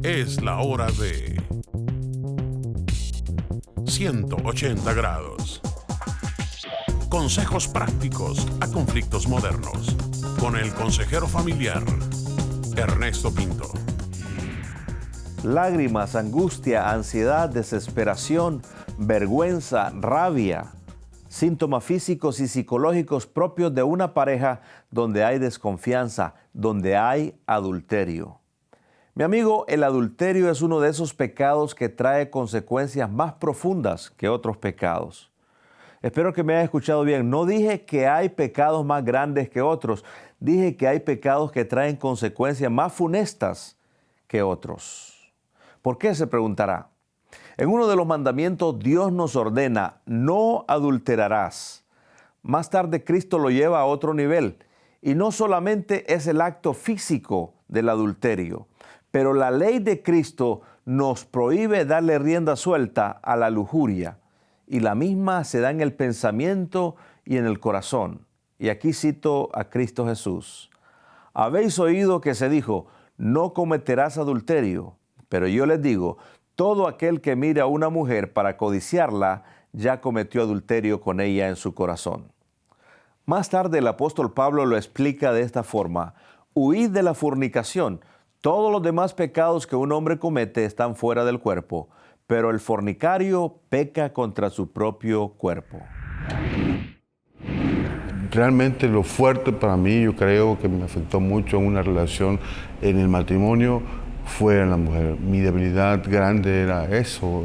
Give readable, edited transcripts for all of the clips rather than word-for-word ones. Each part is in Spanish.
Es la hora de 180 grados. Consejos prácticos a conflictos modernos. Con el consejero familiar, Ernesto Pinto. Lágrimas, angustia, ansiedad, desesperación, vergüenza, rabia. Síntomas físicos y psicológicos propios de una pareja donde hay desconfianza, donde hay adulterio. Mi amigo, el adulterio es uno de esos pecados que trae consecuencias más profundas que otros pecados. Espero que me haya escuchado bien. No dije que hay pecados más grandes que otros. Dije que hay pecados que traen consecuencias más funestas que otros. ¿Por qué? Se preguntará. En uno de los mandamientos Dios nos ordena, no adulterarás. Más tarde Cristo lo lleva a otro nivel. Y no solamente es el acto físico del adulterio, pero la ley de Cristo nos prohíbe darle rienda suelta a la lujuria. Y la misma se da en el pensamiento y en el corazón. Y aquí cito a Cristo Jesús. Habéis oído que se dijo, no cometerás adulterio. Pero yo les digo, todo aquel que mira a una mujer para codiciarla, ya cometió adulterio con ella en su corazón. Más tarde el apóstol Pablo lo explica de esta forma. Huid de la fornicación. Todos los demás pecados que un hombre comete están fuera del cuerpo, pero el fornicario peca contra su propio cuerpo. Realmente lo fuerte para mí, yo creo que me afectó mucho en una relación en el matrimonio, fue en la mujer. Mi debilidad grande era eso,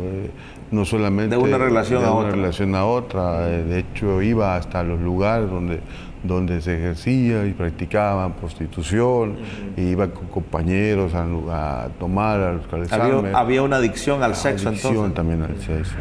no solamente de una relación a otra. De hecho, iba hasta los lugares donde se ejercía y practicaban prostitución, y iba con compañeros a tomar, a localizarme. Había una adicción al sexo entonces. Adicción también al sexo.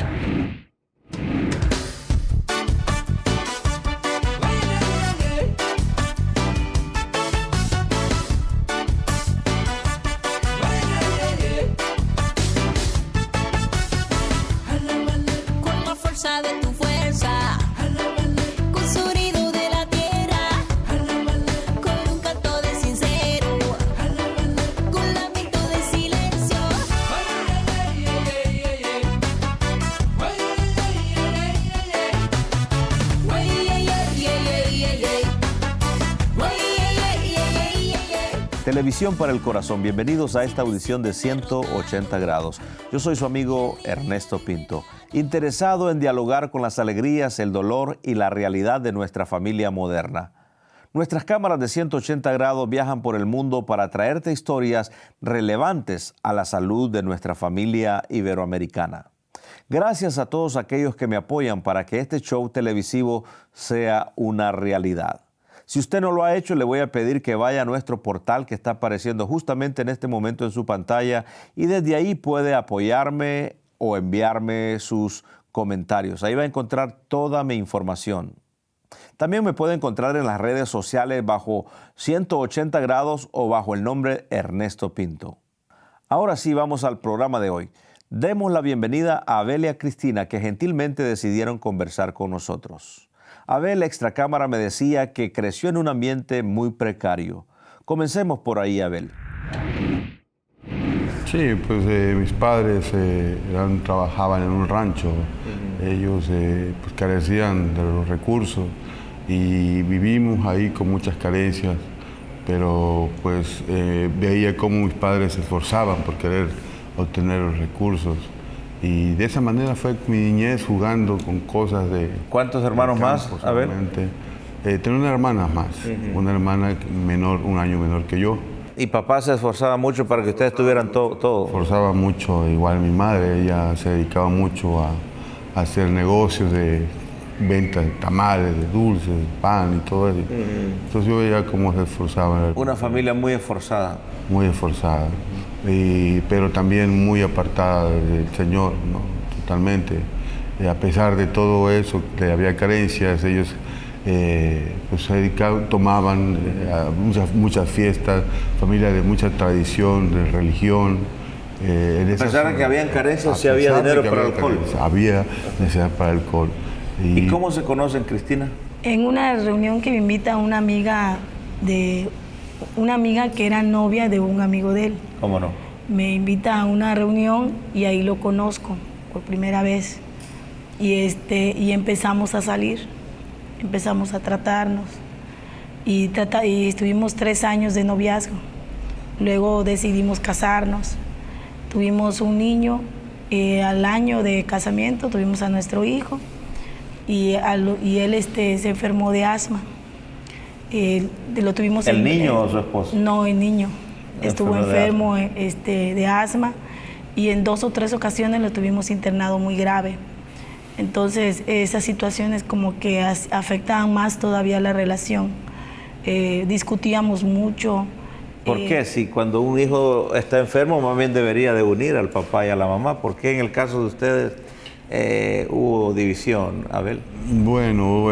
Televisión para el Corazón. Bienvenidos a esta audición de 180 grados. Yo soy su amigo Ernesto Pinto, interesado en dialogar con las alegrías, el dolor y la realidad de nuestra familia moderna. Nuestras cámaras de 180 grados viajan por el mundo para traerte historias relevantes a la salud de nuestra familia iberoamericana. Gracias a todos aquellos que me apoyan para que este show televisivo sea una realidad. Si usted no lo ha hecho, le voy a pedir que vaya a nuestro portal que está apareciendo justamente en este momento en su pantalla y desde ahí puede apoyarme o enviarme sus comentarios. Ahí va a encontrar toda mi información. También me puede encontrar en las redes sociales bajo 180 grados o bajo el nombre Ernesto Pinto. Ahora sí, vamos al programa de hoy. Demos la bienvenida a Abel y a Cristina, que gentilmente decidieron conversar con nosotros. Abel, extracámara, me decía que creció en un ambiente muy precario. Comencemos por ahí, Abel. Sí, pues mis padres trabajaban en un rancho. Ellos pues, carecían de los recursos y vivimos ahí con muchas carencias, pero pues veía cómo mis padres se esforzaban por querer obtener los recursos. Y de esa manera fue mi niñez, jugando con cosas de... ¿Cuántos hermanos más, Abel? Tengo una hermana más, una hermana menor, un año menor que yo. ¿Y papá se esforzaba mucho para que ustedes tuvieran todo? Se esforzaba mucho, igual mi madre, ella se dedicaba mucho a hacer negocios de venta de tamales, de dulces, de pan y todo eso. Entonces yo veía cómo se esforzaban. Una familia muy esforzada. Muy esforzada. Pero también muy apartada del Señor, ¿no? Totalmente. A pesar de todo eso, que había carencias, ellos pues se dedicaban, tomaban muchas fiestas, familia de mucha tradición, de religión. A pesar de que habían carencias, sí había dinero para el alcohol. Había necesidad para el alcohol. ¿Y cómo se conocen, Cristina? En una reunión que me invita una amiga que era novia de un amigo de él. ¿Cómo no? me invita a una reunión y ahí lo conozco por primera vez. Y empezamos a salir, empezamos a tratarnos y estuvimos 3 años de noviazgo. Luego decidimos casarnos, tuvimos un niño, al año de casamiento tuvimos a nuestro hijo y él se enfermó de asma. Lo tuvimos ¿El niño o su esposo? No, el niño. Estuvo enfermo de asma y en 2 o 3 ocasiones lo tuvimos internado muy grave. Entonces esas situaciones como que afectaban más todavía la relación. Discutíamos mucho. ¿Por qué? Si cuando un hijo está enfermo, más bien debería de unir al papá y a la mamá. ¿Por qué en el caso de ustedes hubo división, Abel? Bueno,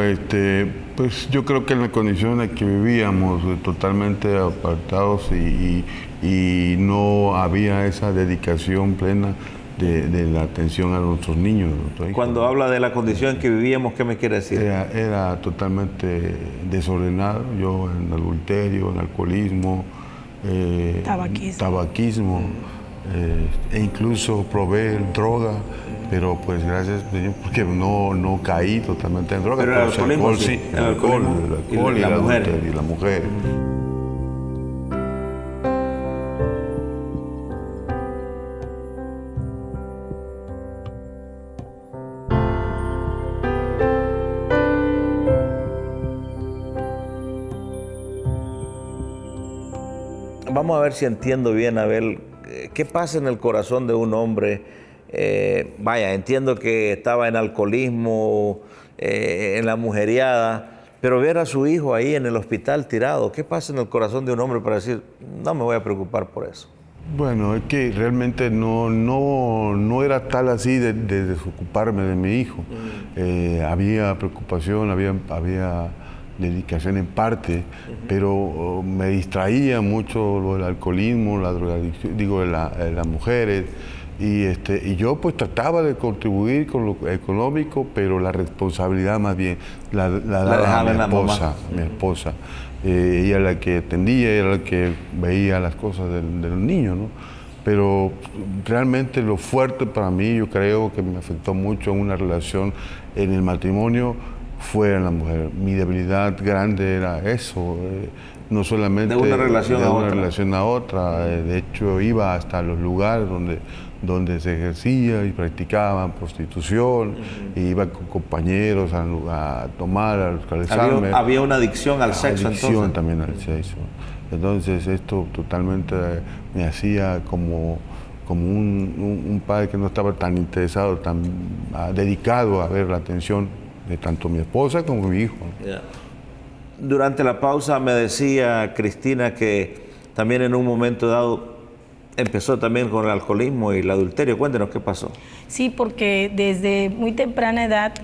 pues yo creo que en las condiciones que vivíamos, totalmente apartados y no había esa dedicación plena de la atención a nuestros niños. Cuando habla de la condición en que vivíamos, ¿qué me quiere decir? Era totalmente desordenado, yo en adulterio, en alcoholismo, tabaquismo, e incluso probé droga, pero pues gracias a Dios, porque no caí totalmente en droga. Pero el alcoholismo, sí. El alcohol y la mujer. Vamos a ver si entiendo bien, Abel, ¿qué pasa en el corazón de un hombre? Entiendo que estaba en alcoholismo, en la mujeriada, pero ver a su hijo ahí en el hospital tirado, ¿qué pasa en el corazón de un hombre para decir, no me voy a preocupar por eso? Bueno, es que realmente no era tal así de desocuparme de mi hijo. Había preocupación, había dedicación en parte, pero me distraía mucho lo del alcoholismo, la drogadicción, las mujeres, y yo pues trataba de contribuir con lo económico, pero la responsabilidad más bien la daba a mi esposa. Ella era la que atendía, ella era la que veía las cosas de los niños, ¿no? Pero realmente lo fuerte para mí, yo creo que me afectó mucho en una relación, en el matrimonio, fue en la mujer. Mi debilidad grande era eso, no solamente de una relación a otra. De hecho, iba hasta los lugares donde se ejercía y practicaban prostitución, iba con compañeros a tomar, a localizarme. Había una adicción al sexo, adicción también al sexo. Entonces esto totalmente me hacía como un padre que no estaba tan interesado, tan dedicado a ver la atención de tanto mi esposa como mi hijo. Yeah. Durante la pausa me decía Cristina que también en un momento dado empezó también con el alcoholismo y el adulterio. Cuéntenos qué pasó. Sí, porque desde muy temprana edad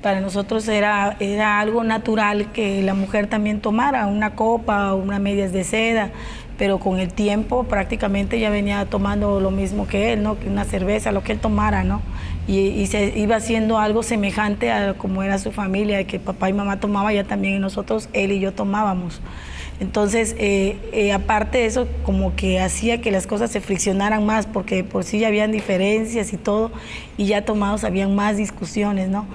para nosotros era algo natural que la mujer también tomara una copa o unas medias de seda, pero con el tiempo prácticamente ella venía tomando lo mismo que él, ¿no? Que una cerveza, lo que él tomara, ¿no? Y se iba haciendo algo semejante a como era su familia, que papá y mamá tomaban, ya también nosotros, él y yo tomábamos. Entonces, aparte de eso, como que hacía que las cosas se friccionaran más, porque por sí ya habían diferencias y todo, y ya tomados habían más discusiones, ¿no?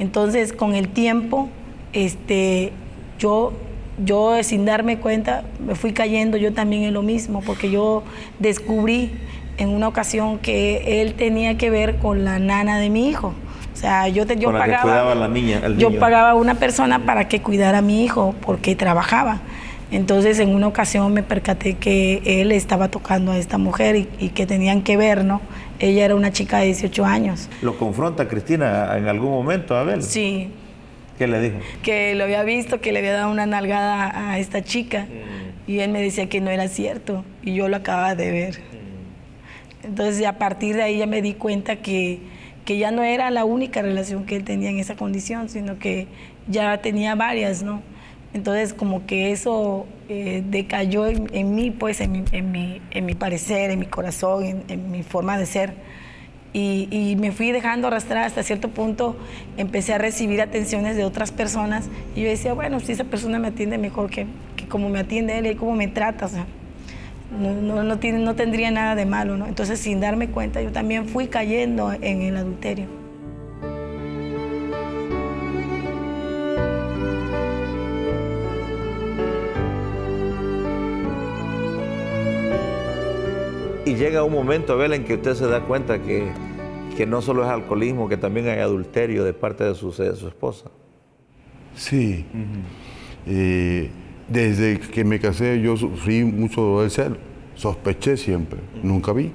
Entonces, con el tiempo, yo sin darme cuenta, me fui cayendo yo también en lo mismo, porque yo descubrí en una ocasión que él tenía que ver con la nana de mi hijo. O sea, yo pagaba la niña, yo pagaba a una persona para que cuidara a mi hijo, porque trabajaba. Entonces, en una ocasión me percaté que él estaba tocando a esta mujer y que tenían que ver, ¿no? Ella era una chica de 18 años. ¿Lo confronta Cristina en algún momento, Abel? Sí. ¿Qué le dijo? Que lo había visto, que le había dado una nalgada a esta chica. Y él me decía que no era cierto. Y yo lo acababa de ver. Entonces, a partir de ahí ya me di cuenta que ya no era la única relación que él tenía en esa condición, sino que ya tenía varias, ¿no? Entonces, como que eso decayó en mí, pues, en mi parecer, en mi corazón, en mi forma de ser. Y me fui dejando arrastrar hasta cierto punto. Empecé a recibir atenciones de otras personas y yo decía, bueno, si esa persona me atiende mejor que como me atiende él y cómo me trata, o sea. no tendría nada de malo, ¿no? Entonces, sin darme cuenta, yo también fui cayendo en el adulterio. Y llega un momento, Abel, en que usted se da cuenta que no solo es alcoholismo, que también hay adulterio de parte de su esposa. Sí. Desde que me casé yo sufrí mucho dolor de celo. Sospeché siempre. Nunca vi,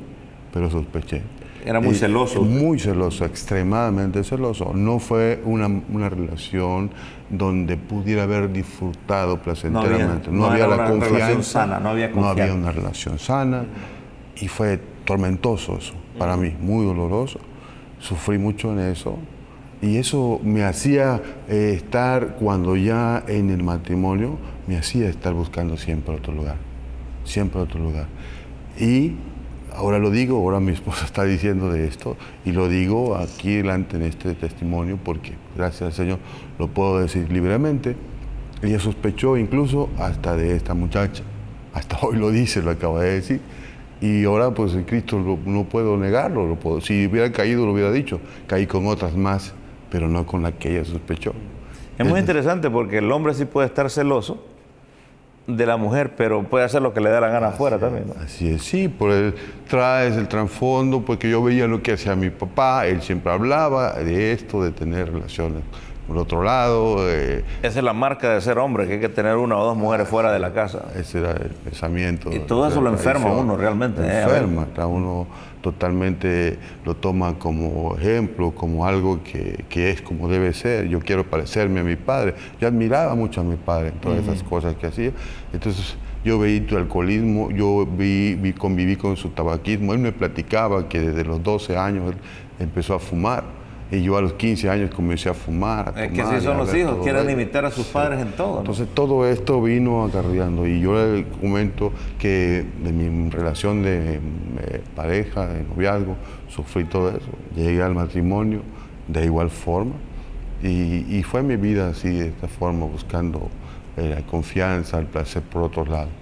pero sospeché. Era muy celoso. Muy celoso, extremadamente celoso. No fue una relación donde pudiera haber disfrutado placenteramente. No había la confianza sana, no había confianza. No había una relación sana. Y fue tormentoso eso, para mí, muy doloroso. Sufrí mucho en eso. Y eso me hacía estar, cuando ya en el matrimonio, me hacía estar buscando siempre otro lugar. Siempre otro lugar. Y ahora lo digo, ahora mi esposa está diciendo de esto, y lo digo aquí delante en este testimonio, porque gracias al Señor lo puedo decir libremente. Ella sospechó incluso hasta de esta muchacha. Hasta hoy lo dice, lo acaba de decir. Y ahora, pues, en Cristo no puedo negarlo. Si hubiera caído, lo hubiera dicho. Caí con otras más, pero no con la que ella sospechó. Es muy interesante porque el hombre sí puede estar celoso de la mujer, pero puede hacer lo que le da la gana afuera también, ¿no? Así es, sí. Traes el trasfondo, porque yo veía lo que hacía mi papá. Él siempre hablaba de esto, de tener relaciones por otro lado. Esa es la marca de ser hombre, que hay que tener una o dos mujeres fuera de la casa. Ese era el pensamiento. Y todo eso lo enferma a uno realmente. Enferma, a uno totalmente lo toma como ejemplo, como algo que es como debe ser. Yo quiero parecerme a mi padre. Yo admiraba mucho a mi padre en todas esas cosas que hacía. Entonces yo veía tu alcoholismo, yo conviví con su tabaquismo. Él me platicaba que desde los 12 años él empezó a fumar. Y yo a los 15 años comencé a fumar, a tomar. Es que así son los hijos, quieren imitar a sus padres en todo, ¿no? Entonces todo esto vino acarreando, y yo le comento que de mi relación de pareja, de noviazgo, sufrí todo eso. Llegué al matrimonio de igual forma, y fue mi vida así, de esta forma, buscando la confianza, el placer por otros lados.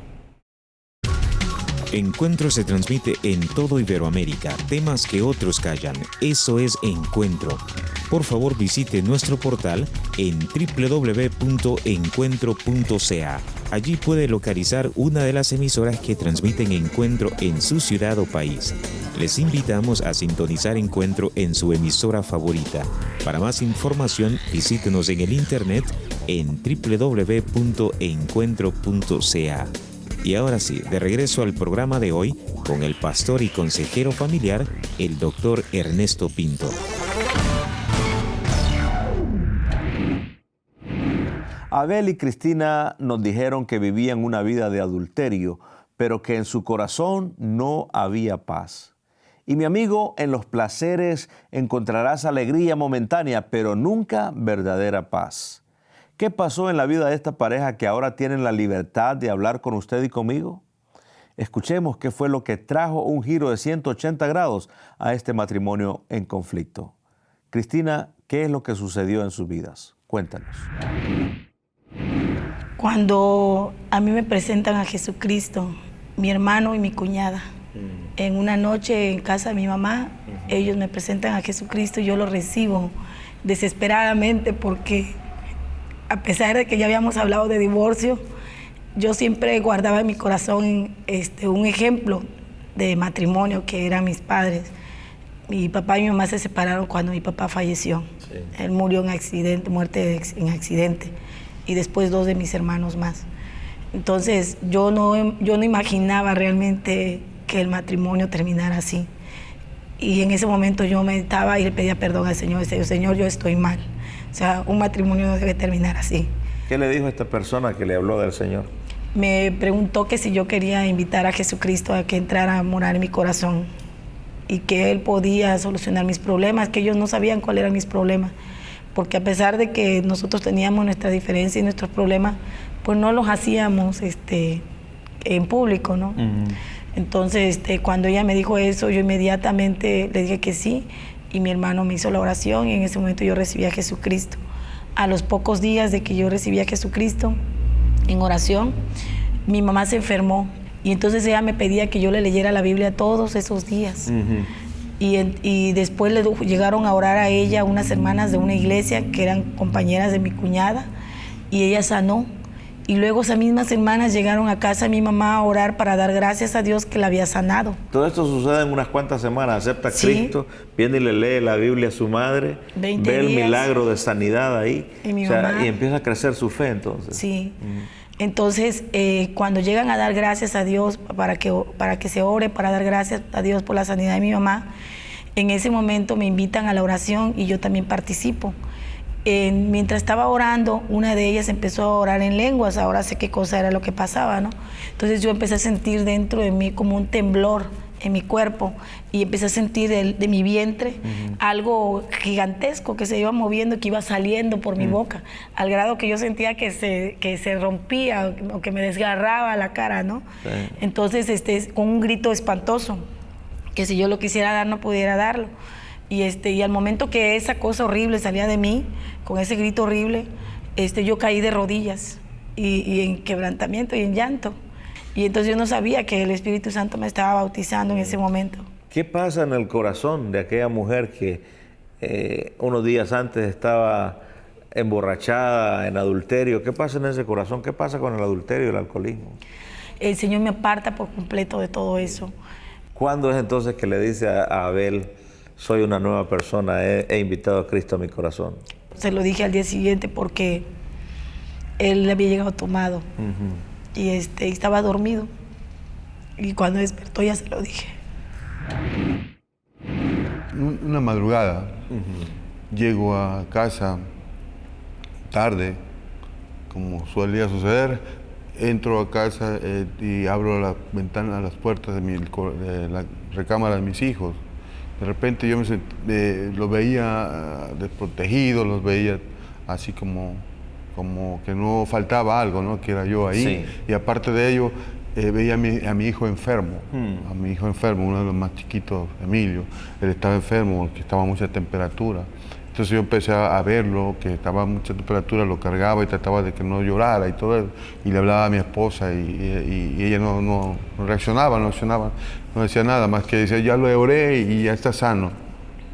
Encuentro se transmite en todo Iberoamérica, temas que otros callan. Eso es Encuentro. Por favor, visite nuestro portal en www.encuentro.ca. Allí puede localizar una de las emisoras que transmiten Encuentro en su ciudad o país. Les invitamos a sintonizar Encuentro en su emisora favorita. Para más información, visítenos en el internet en www.encuentro.ca. Y ahora sí, de regreso al programa de hoy con el pastor y consejero familiar, el doctor Ernesto Pinto. Abel y Cristina nos dijeron que vivían una vida de adulterio, pero que en su corazón no había paz. Y mi amigo, en los placeres encontrarás alegría momentánea, pero nunca verdadera paz. ¿Qué pasó en la vida de esta pareja que ahora tienen la libertad de hablar con usted y conmigo? Escuchemos qué fue lo que trajo un giro de 180 grados a este matrimonio en conflicto. Cristina, ¿qué es lo que sucedió en sus vidas? Cuéntanos. Cuando a mí me presentan a Jesucristo, mi hermano y mi cuñada, en una noche en casa de mi mamá, ellos me presentan a Jesucristo y yo lo recibo desesperadamente porque a pesar de que ya habíamos hablado de divorcio, yo siempre guardaba en mi corazón un ejemplo de matrimonio que eran mis padres. Mi papá y mi mamá se separaron cuando mi papá falleció. Sí. Él murió en muerte en accidente, y después 2 de mis hermanos más. Entonces yo no imaginaba realmente que el matrimonio terminara así. Y en ese momento yo meditaba y le pedía perdón al Señor. Decía, Señor, yo estoy mal. O sea, un matrimonio no debe terminar así. ¿Qué le dijo esta persona que le habló del Señor? Me preguntó que si yo quería invitar a Jesucristo a que entrara a morar en mi corazón y que Él podía solucionar mis problemas, que ellos no sabían cuáles eran mis problemas, porque a pesar de que nosotros teníamos nuestra diferencia y nuestros problemas, pues no los hacíamos en público, ¿no? Entonces, cuando ella me dijo eso, yo inmediatamente le dije que sí, y mi hermano me hizo la oración, y en ese momento yo recibí a Jesucristo. A los pocos días de que yo recibí a Jesucristo en oración, mi mamá se enfermó Y entonces ella me pedía que yo le leyera la Biblia todos esos días. Y después llegaron a orar a ella unas hermanas de una iglesia que eran compañeras de mi cuñada, y ella sanó. Y luego esas mismas hermanas llegaron a casa de mi mamá a orar para dar gracias a Dios que la había sanado. Todo esto sucede en unas cuantas semanas. Acepta a Sí. Cristo, viene y le lee la Biblia a su madre, 20 ve el días. milagro de sanidad ahí. Y mi mamá. Y empieza a crecer su fe entonces. Sí. Entonces, cuando llegan a dar gracias a Dios para que se ore, para dar gracias a Dios por la sanidad de mi mamá, en ese momento me invitan a la oración y yo también participo. Mientras estaba orando, una de ellas empezó a orar en lenguas. Ahora sé qué cosa era lo que pasaba, ¿no? Entonces yo empecé a sentir dentro de mí como un temblor en mi cuerpo, y empecé a sentir de mi vientre algo gigantesco que se iba moviendo, que iba saliendo por mi boca, al grado que yo sentía que se rompía o que me desgarraba la cara, ¿no? Sí. Entonces, con un grito espantoso, que si yo lo quisiera dar no pudiera darlo. Y al momento que esa cosa horrible salía de mí, con ese grito horrible, yo caí de rodillas y en quebrantamiento y en llanto. Y entonces yo no sabía que el Espíritu Santo me estaba bautizando en ese momento. ¿Qué pasa en el corazón de aquella mujer que unos días antes estaba emborrachada, en adulterio? ¿Qué pasa en ese corazón? ¿Qué pasa con el adulterio y el alcoholismo? El Señor me aparta por completo de todo eso. ¿Cuándo es entonces que le dice a Abel, soy una nueva persona, he invitado a Cristo a mi corazón? Se lo dije al día siguiente porque él había llegado tomado y estaba dormido. Y cuando despertó ya se lo dije. Una madrugada, llego a casa tarde, como solía suceder, entro a casa y abro la ventana, las puertas de la recámara de mis hijos. De repente yo los veía desprotegidos, los veía así como que no faltaba algo, ¿no? Que era yo ahí. Sí. Y aparte de ello, veía a mi hijo enfermo, uno de los más chiquitos, Emilio. Él estaba enfermo, que estaba a mucha temperatura. Entonces yo empecé a verlo, que estaba a mucha temperatura, lo cargaba y trataba de que no llorara y todo eso. Y le hablaba a mi esposa y ella no reaccionaba, no decía nada, más que decía, ya lo oré y ya está sano.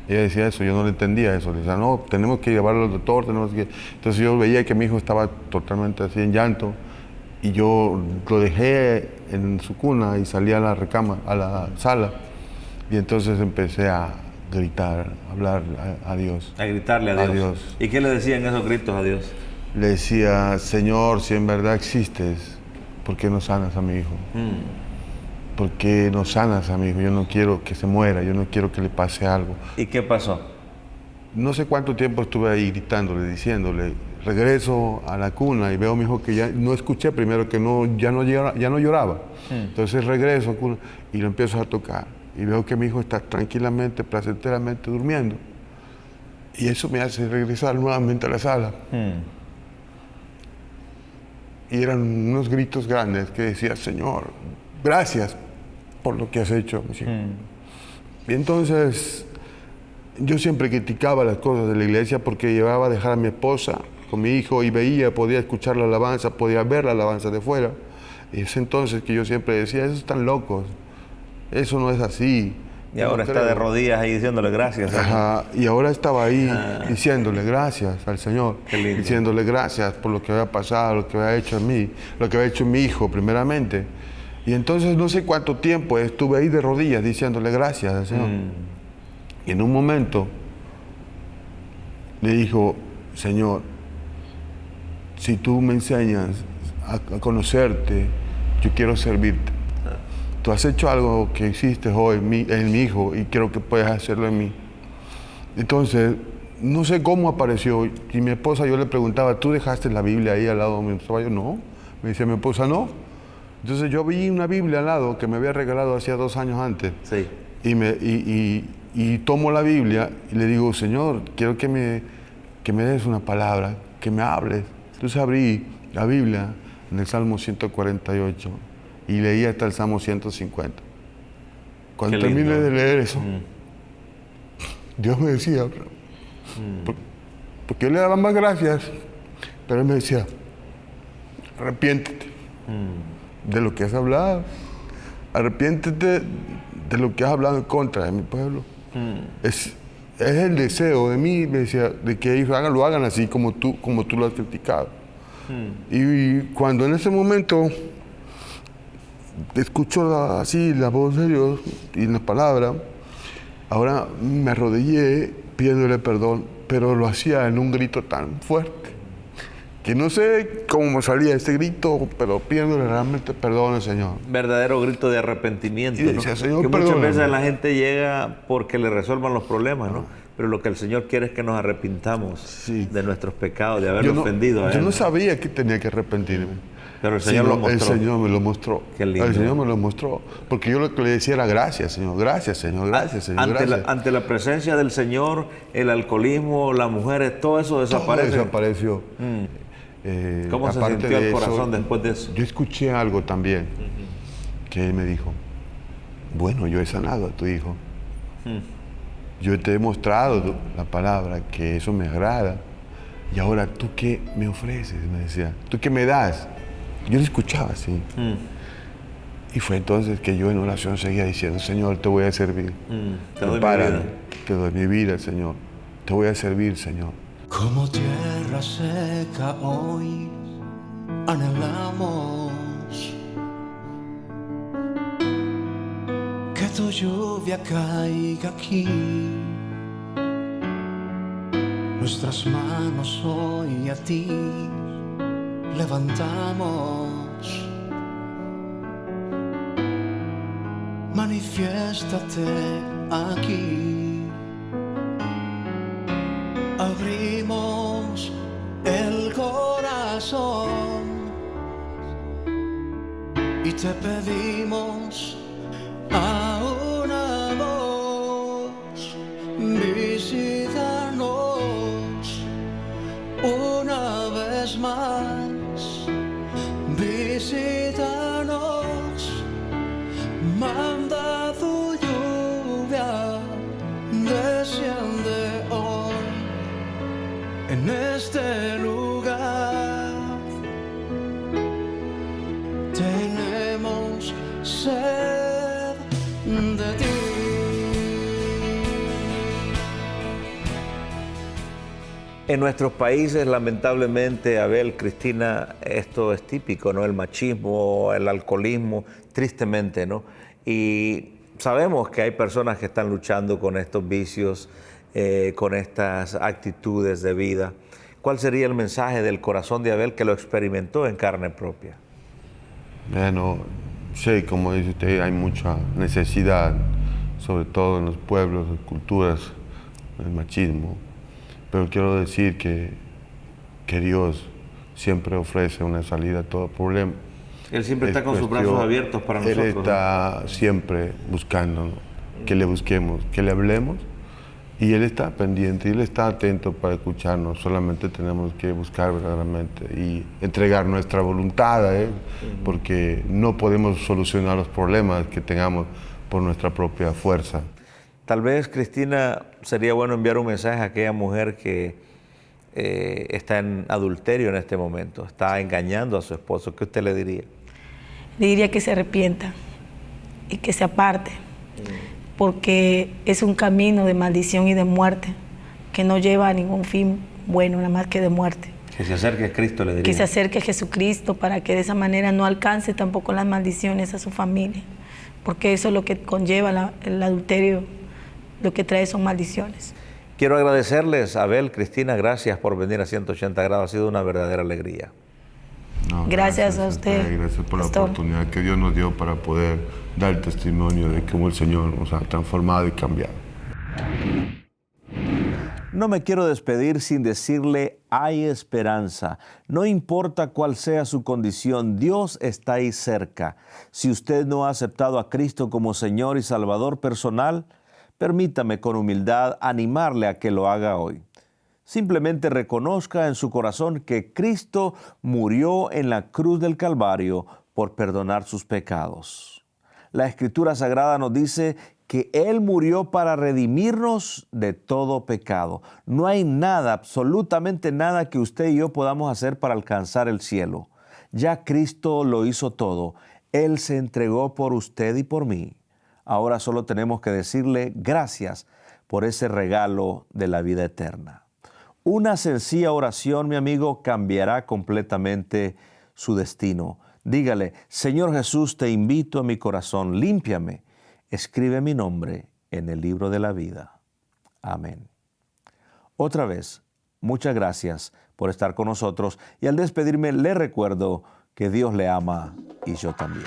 Ella decía eso, yo no le entendía eso. Le decía, no, tenemos que llevarlo al doctor, Entonces yo veía que mi hijo estaba totalmente así en llanto y yo lo dejé en su cuna y salí a la recámara, a la sala, y entonces empecé a gritar, a hablar a Dios. A gritarle a Dios. ¿Y qué le decían esos gritos a Dios? Le decía, Señor, si en verdad existes, ¿por qué no sanas a mi hijo? ¿Por qué no sanas a mi hijo? Yo no quiero que se muera, yo no quiero que le pase algo. ¿Y qué pasó? No sé cuánto tiempo estuve ahí gritándole, diciéndole. Regreso a la cuna y veo a mi hijo que ya no escuché primero, que ya no lloraba. Entonces regreso a la cuna y lo empiezo a tocar. Y veo que mi hijo está tranquilamente, placenteramente durmiendo. Y eso me hace regresar nuevamente a la sala. Y eran unos gritos grandes que decía, Señor, gracias por lo que has hecho. Y entonces yo siempre criticaba las cosas de la iglesia porque llevaba a dejar a mi esposa con mi hijo y podía escuchar la alabanza, podía ver la alabanza de fuera. Y es entonces que yo siempre decía, esos están locos. Eso no es así. Y ahora está de rodillas ahí diciéndole gracias. Ajá, y ahora estaba ahí diciéndole gracias al Señor, diciéndole gracias por lo que había pasado, lo que había hecho en mí, lo que había hecho en mi hijo primeramente. Y entonces no sé cuánto tiempo estuve ahí de rodillas diciéndole gracias al Señor. Y en un momento le dijo, Señor, si tú me enseñas a conocerte, yo quiero servirte. Tú has hecho algo que hiciste hoy en mi hijo y quiero que puedas hacerlo en mí. Entonces, no sé cómo apareció. Y mi esposa, yo le preguntaba, ¿tú dejaste la Biblia ahí al lado de mi esposa? Yo, no. Me dice mi esposa, no. Entonces yo vi una Biblia al lado que me había regalado hacía 2 años antes. Sí. Y tomo la Biblia y le digo, Señor, quiero que me des una palabra, que me hables. Entonces abrí la Biblia en el Salmo 148 y leí hasta el Salmo 150. Cuando terminé de leer eso, Dios me decía, porque yo le daba más gracias, pero Él me decía, arrepiéntete de lo que has hablado, arrepiéntete de lo que has hablado en contra de mi pueblo. Es el deseo de mí, me decía, de que ellos lo hagan así como tú lo has criticado. Y cuando en ese momento escucho así la voz de Dios y la palabra, ahora me arrodillé pidiéndole perdón, pero lo hacía en un grito tan fuerte que no sé cómo me salía ese grito, pero pidiéndole realmente perdón al Señor. Verdadero grito de arrepentimiento, Y decía, ¿no? Señor, que muchas perdóname. veces la gente llega porque le resuelvan los problemas, ¿no? Pero lo que el Señor quiere es que nos arrepintamos Sí. de nuestros pecados, de haberlo Yo ofendido a Él. yo no ¿no? sabía que tenía que arrepentirme. Pero el Señor lo mostró. El Señor me lo mostró. Qué lindo. El Señor me lo mostró. Porque yo lo que le decía era gracias, Señor, gracias, Señor, gracias, Señor, gracias. Ante la presencia del Señor, el alcoholismo, las mujeres, todo eso desaparece. Todo desapareció. ¿Cómo se Aparte sintió de el corazón eso, después de eso? Yo escuché algo también, que él me dijo, bueno, yo he sanado a tu hijo. Yo te he mostrado la palabra, que eso me agrada. Y ahora, ¿tú qué me ofreces? Me decía, ¿tú qué me das? Yo lo escuchaba así. Y fue entonces que yo en oración seguía diciendo, Señor, te voy a servir. Te doy mi Prepárame, vida. te doy mi vida, Señor. Te voy a servir, Señor. Como tierra seca hoy anhelamos que tu lluvia caiga aquí. Nuestras manos hoy a ti levantamos. Manifiéstate aquí. Abrimos el corazón y te pedimos a una voz, visítanos una vez más, visítanos, manda tu lluvia, desciende hoy en este lugar. Tenemos sed de ti. En nuestros países, lamentablemente, Abel, Cristina, esto es típico, ¿no? El machismo, el alcoholismo, tristemente, ¿no? Y sabemos que hay personas que están luchando con estos vicios, con estas actitudes de vida. ¿Cuál sería el mensaje del corazón de Abel que lo experimentó en carne propia? Bueno, sí, como dice usted, hay mucha necesidad, sobre todo en los pueblos, en culturas, el machismo. Pero quiero decir que Dios siempre ofrece una salida a todo problema. Él siempre está con sus brazos abiertos para nosotros. Él está siempre buscándonos, que le busquemos, que le hablemos. Y Él está pendiente, y Él está atento para escucharnos. Solamente tenemos que buscar verdaderamente y entregar nuestra voluntad a Él, porque no podemos solucionar los problemas que tengamos por nuestra propia fuerza. Tal vez, Cristina, sería bueno enviar un mensaje a aquella mujer que está en adulterio en este momento, está engañando a su esposo. ¿Qué usted le diría? Le diría que se arrepienta y que se aparte, porque es un camino de maldición y de muerte que no lleva a ningún fin bueno, nada más que de muerte. Que se acerque a Cristo, le diría. Que se acerque a Jesucristo para que de esa manera no alcance tampoco las maldiciones a su familia, porque eso es lo que conlleva el adulterio, lo que trae son maldiciones. Quiero agradecerles, Abel, Cristina, gracias por venir a 180 grados, ha sido una verdadera alegría. No, Gracias a usted, Gracias por pastor. la oportunidad que Dios nos dio para poder dar testimonio de cómo el Señor nos ha transformado y cambiado. No me quiero despedir sin decirle, hay esperanza. No importa cuál sea su condición, Dios está ahí cerca. Si usted no ha aceptado a Cristo como Señor y Salvador personal, permítame con humildad animarle a que lo haga hoy. Simplemente reconozca en su corazón que Cristo murió en la cruz del Calvario por perdonar sus pecados. La Escritura Sagrada nos dice que Él murió para redimirnos de todo pecado. No hay nada, absolutamente nada que usted y yo podamos hacer para alcanzar el cielo. Ya Cristo lo hizo todo. Él se entregó por usted y por mí. Ahora solo tenemos que decirle gracias por ese regalo de la vida eterna. Una sencilla oración, mi amigo, cambiará completamente su destino. Dígale: Señor Jesús, te invito a mi corazón, límpiame, escribe mi nombre en el libro de la vida. Amén. Otra vez, muchas gracias por estar con nosotros, y al despedirme le recuerdo que Dios le ama y yo también.